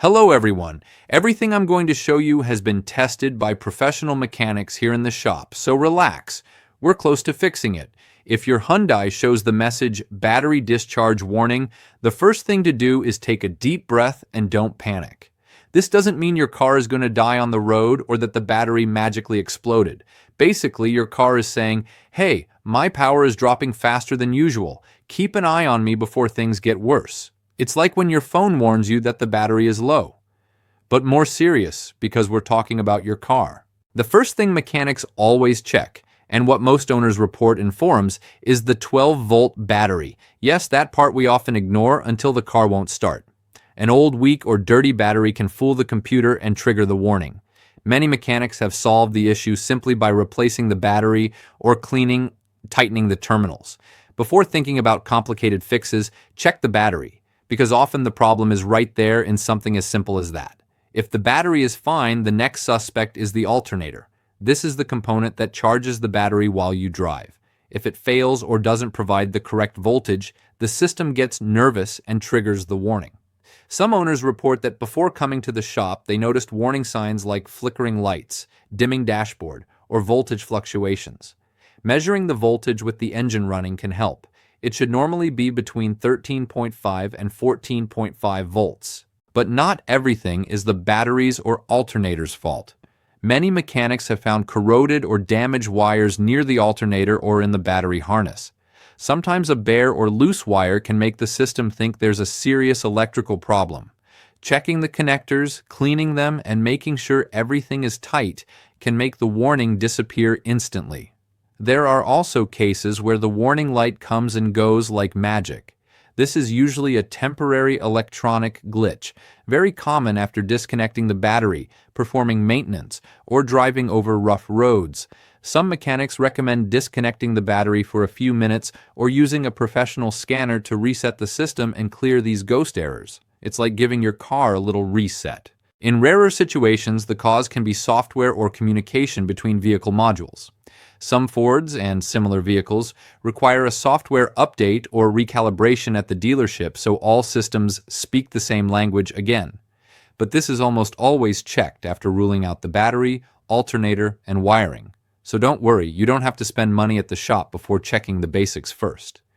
Hello everyone. Everything I'm going to show you has been tested by professional mechanics here in the shop, so relax. We're close to fixing it. If your Hyundai shows the message battery discharge warning, the first thing to do is take a deep breath and don't panic. This doesn't mean your car is going to die on the road or that the battery magically exploded. Basically, your car is saying, hey, my power is dropping faster than usual. Keep an eye on me before things get worse. It's like when your phone warns you that the battery is low. But more serious, because we're talking about your car. The first thing mechanics always check, and what most owners report in forums, is the 12-volt battery. Yes, that part we often ignore until the car won't start. An old, weak, or dirty battery can fool the computer and trigger the warning. Many mechanics have solved the issue simply by replacing the battery or tightening the terminals. Before thinking about complicated fixes, check the battery, because often the problem is right there in something as simple as that. If the battery is fine, the next suspect is the alternator. This is the component that charges the battery while you drive. If it fails or doesn't provide the correct voltage, the system gets nervous and triggers the warning. Some owners report that before coming to the shop, they noticed warning signs like flickering lights, dimming dashboard, or voltage fluctuations. Measuring the voltage with the engine running can help. It should normally be between 13.5 and 14.5 volts. But not everything is the battery's or alternator's fault. Many mechanics have found corroded or damaged wires near the alternator or in the battery harness. Sometimes a bare or loose wire can make the system think there's a serious electrical problem. Checking the connectors, cleaning them, and making sure everything is tight can make the warning disappear instantly. There are also cases where the warning light comes and goes like magic. This is usually a temporary electronic glitch, very common after disconnecting the battery, performing maintenance, or driving over rough roads. Some mechanics recommend disconnecting the battery for a few minutes or using a professional scanner to reset the system and clear these ghost errors. It's like giving your car a little reset. In rarer situations, the cause can be software or communication between vehicle modules. Some Fords and similar vehicles require a software update or recalibration at the dealership so all systems speak the same language again. But this is almost always checked after ruling out the battery, alternator, and wiring. So don't worry, you don't have to spend money at the shop before checking the basics first.